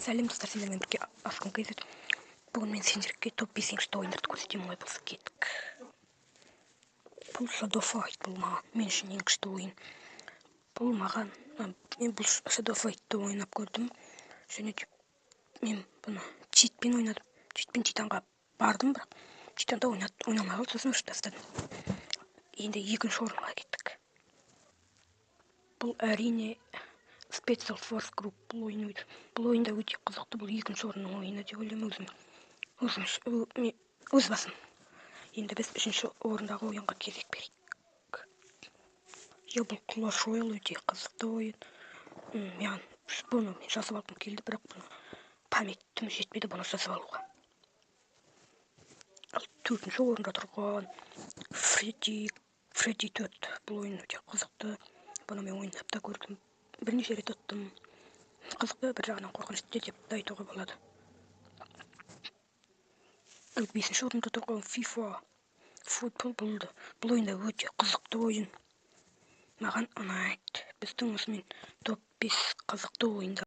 Сәлем достар, сендермен бірге асқым келеді. Бүгін мен сендерге топ 5-ші ойындарды көрсетемін. Олай болса кеттік. Бұл Shadow Fight, бұл маған мен үшін ең күшті ойын. Бұл маған мен бұл Shadow Fight'ты ойнап көрдім. Және мен бұны читпен ойнадым. Читпен Титанға бардым, бірақ Титанда ойнамай қалды, сосын өшіп тастадым. Енді екінші орынға кеттік. Бұл әрине Special Force Group бұл ойын өйді. Бұл ойында өте қызықты, бұл екінші орынның ойыны деп ойлаймын өз басым. Енді біз үшінші орындағы ойынға кезек берейік. Бұл Clash Royale өте қызықты ойын. Бұны мен жазып алғым келді, бірақ бұны памятім жетпеді бұны жазып алуға. Ал төртінші орында тұрған Freddy 4. Бұл ойын өте қызықты. Бұны мен ойнап та көрдім. Бірнеше рет ұттым. Қызықты, бір жағынан қорқынышты деп айтуға болады. Ал 5-ші орында тұрған FIFA футбол болды. Бұл ойында өте қызықты ойын. Маған ұнайды. Біздің осымен топ 5 қызықты ойында.